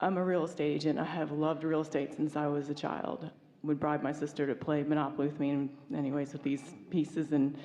I'm a real estate agent. I have loved real estate since I was a child. Would bribe my sister to play Monopoly with me with these pieces, and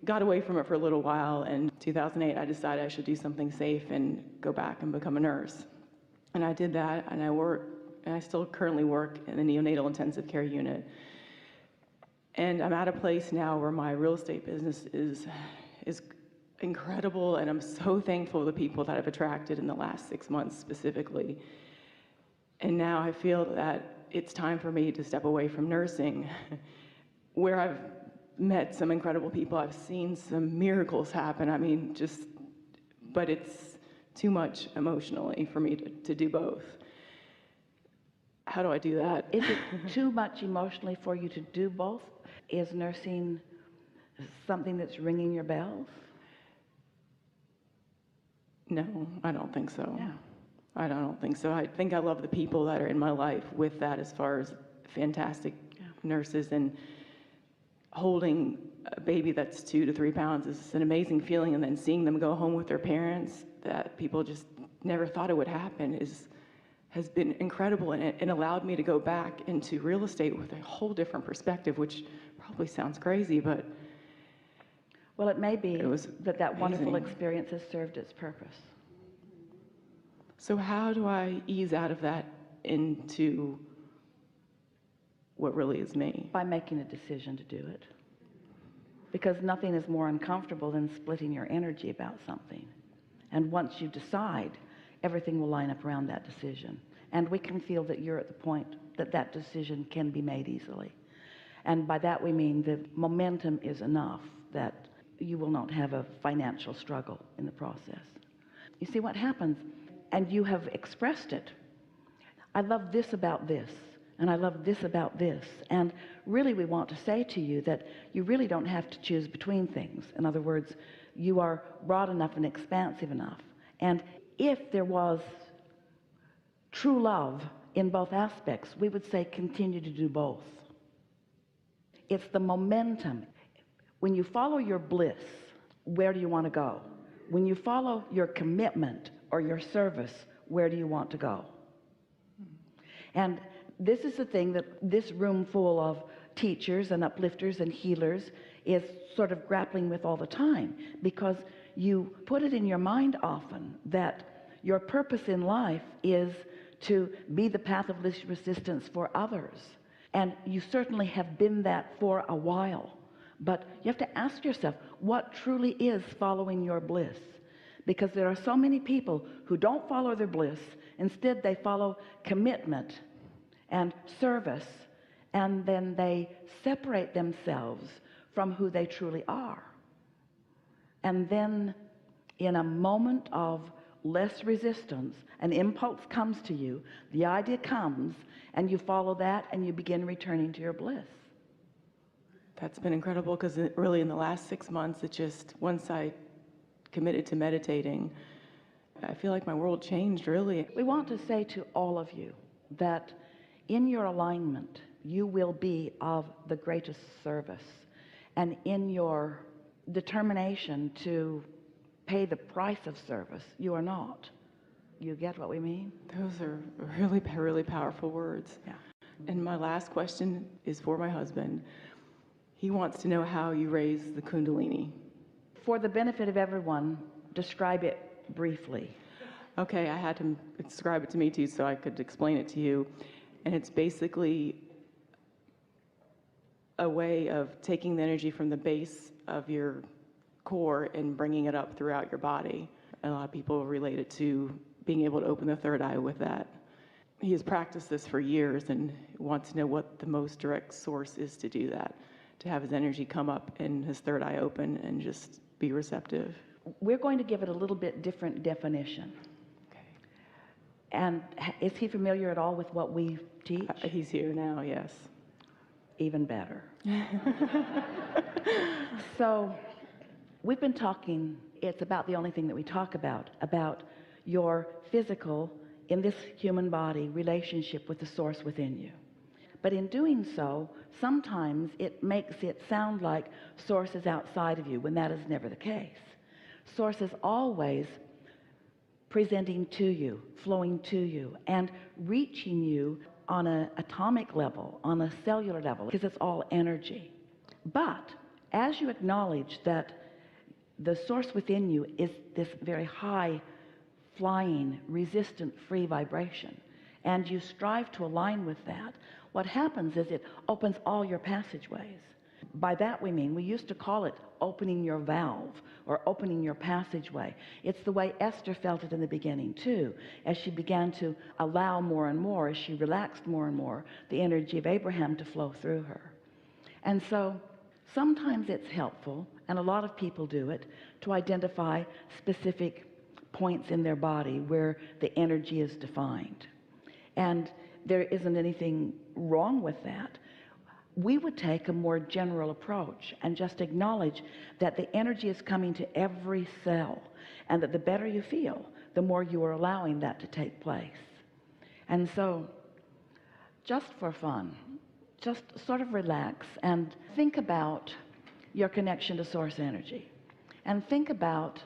got away from it for a little while. And in 2008, I decided I should do something safe and go back and become a nurse. And I did that, and I still currently work in the neonatal intensive care unit. And I'm at a place now where my real estate business is incredible, and I'm so thankful for the people that I've attracted in the last 6 months specifically. And now I feel that it's time for me to step away from nursing, where I've met some incredible people. I've seen some miracles happen. But it's too much emotionally for me to do both. How do I do that? Is it too much emotionally for you to do both? Is nursing something that's ringing your bells? No, I don't think so. Yeah. I don't think so. I think I love the people that are in my life with that, as far as fantastic nurses, and holding a baby that's 2 to 3 pounds is an amazing feeling, and then seeing them go home with their parents that people just never thought it would happen has been incredible, and it allowed me to go back into real estate with a whole different perspective, which probably sounds crazy, but well, it may be that wonderful amazing experience has served its purpose. So how do I ease out of that into what really is me? By making a decision to do it. Because nothing is more uncomfortable than splitting your energy about something. And once you decide, everything will line up around that decision. And we can feel that you're at the point that that decision can be made easily. And by that we mean the momentum is enough that you will not have a financial struggle in the process. You see what happens, and you have expressed it. I love this about this, and I love this about this. And really we want to say to you that you really don't have to choose between things. In other words, you are broad enough and expansive enough. And if there was true love in both aspects, we would say continue to do both. It's the momentum. When you follow your bliss, where do you want to go? When you follow your commitment or your service, where do you want to go? And this is the thing that this room full of teachers and uplifters and healers is sort of grappling with all the time, because you put it in your mind often that your purpose in life is to be the path of least resistance for others. And you certainly have been that for a while. But you have to ask yourself, what truly is following your bliss? Because there are so many people who don't follow their bliss. Instead, they follow commitment and service, and then they separate themselves from who they truly are. And then in a moment of less resistance, an impulse comes to you, the idea comes, and you follow that, and you begin returning to your bliss. That's been incredible, because really in the last 6 months, once I committed to meditating, I feel like my world changed, really. We want to say to all of you that in your alignment, you will be of the greatest service. And in your determination to pay the price of service, you are not. You get what we mean? Those are really, really powerful words. Yeah. And my last question is for my husband. He wants to know how you raise the Kundalini. For the benefit of everyone, describe it briefly. Okay, I had to describe it to me too, so I could explain it to you. And it's basically a way of taking the energy from the base of your core and bringing it up throughout your body. A lot of people relate it to being able to open the third eye with that. He has practiced this for years and wants to know what the most direct source is to do that, to have his energy come up and his third eye open and just be receptive. We're going to give it a little bit different definition. Okay. And is he familiar at all with what we teach? He's here now, yes. Even better. So we've been talking, it's about the only thing that we talk about your physical, in this human body, relationship with the source within you. But in doing so, sometimes it makes it sound like source is outside of you, when that is never the case. Source is always presenting to you, flowing to you, and reaching you on an atomic level, on a cellular level, because it's all energy. But as you acknowledge that the source within you is this very high flying, resistant, free vibration, and you strive to align with that, what happens is it opens all your passageways. By that we mean, we used to call it opening your valve or opening your passageway. It's the way Esther felt it in the beginning too, as she began to allow more and more, as she relaxed more and more, the energy of Abraham to flow through her. And so sometimes it's helpful, and a lot of people do it, to identify specific points in their body where the energy is defined. And there isn't anything wrong with that. We would take a more general approach and just acknowledge that the energy is coming to every cell, and that the better you feel, the more you are allowing that to take place. And so, just for fun, just sort of relax and think about your connection to source energy, and think about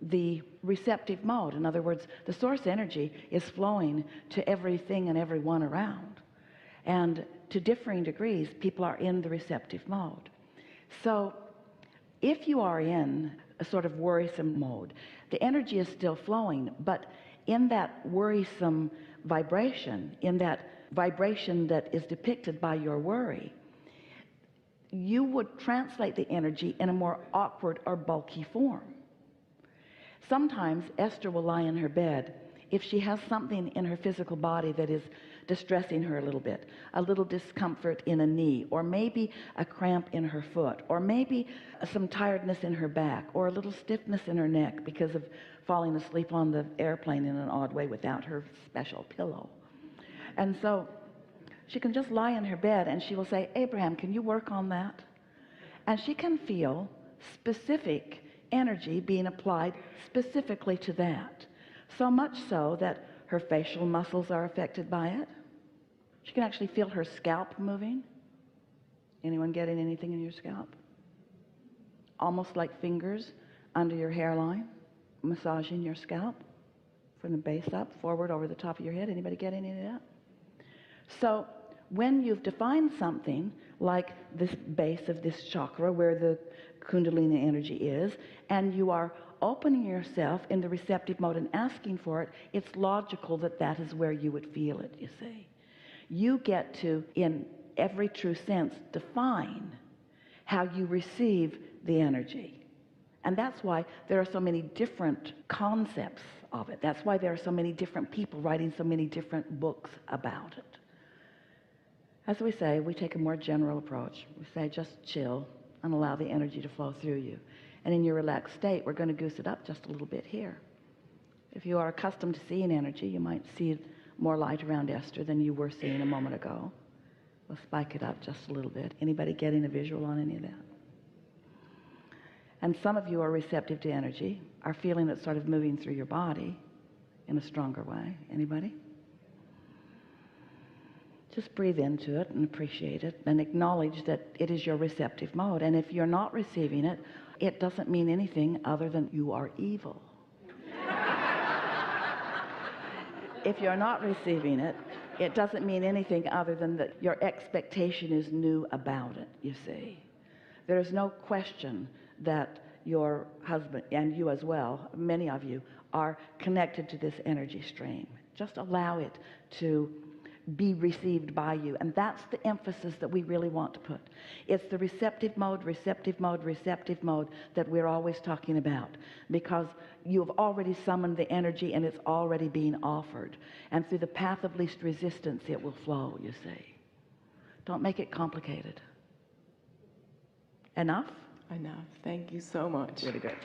the receptive mode. In other words, the source energy is flowing to everything and everyone around, and to differing degrees people are in the receptive mode. So if you are in a sort of worrisome mode, the energy is still flowing, but in that worrisome vibration, in that vibration that is depicted by your worry, you would translate the energy in a more awkward or bulky form. Sometimes Esther will lie in her bed if she has something in her physical body that is distressing her a little discomfort in a knee, or maybe a cramp in her foot, or maybe some tiredness in her back, or a little stiffness in her neck because of falling asleep on the airplane in an odd way without her special pillow. And so she can just lie in her bed and she will say, Abraham, can you work on that? And she can feel specific energy being applied specifically to that. So much so that her facial muscles are affected by it. She can actually feel her scalp moving. Anyone getting anything in your scalp? Almost like fingers under your hairline, massaging your scalp from the base up, forward, over the top of your head. Anybody get any of that? So when you've defined something like this base of this chakra where the Kundalini energy is, and you are opening yourself in the receptive mode and asking for it, it's logical that that is where you would feel it, you see. You get to, in every true sense, define how you receive the energy. And that's why there are so many different concepts of it. That's why there are so many different people writing so many different books about it. As we say, we take a more general approach. We say just chill and allow the energy to flow through you. And in your relaxed state, we're going to goose it up just a little bit here. If you are accustomed to seeing energy, you might see more light around Esther than you were seeing a moment ago. We'll spike it up just a little bit. Anybody getting a visual on any of that? And some of you are receptive to energy, are feeling it sort of moving through your body in a stronger way. Anybody? Just breathe into it and appreciate it and acknowledge that it is your receptive mode. And if you're not receiving it, it doesn't mean anything other than you are evil. If you're not receiving it, it doesn't mean anything other than that your expectation is new about it, you see. There's no question that your husband, and you as well, many of you, are connected to this energy stream. Just allow it to be received by you. And that's the emphasis that we really want to put. It's the receptive mode, receptive mode, receptive mode that we're always talking about, because you've already summoned the energy and it's already being offered. And through the path of least resistance, it will flow, you see. Don't make it complicated. Enough? Enough. Thank you so much. Really good.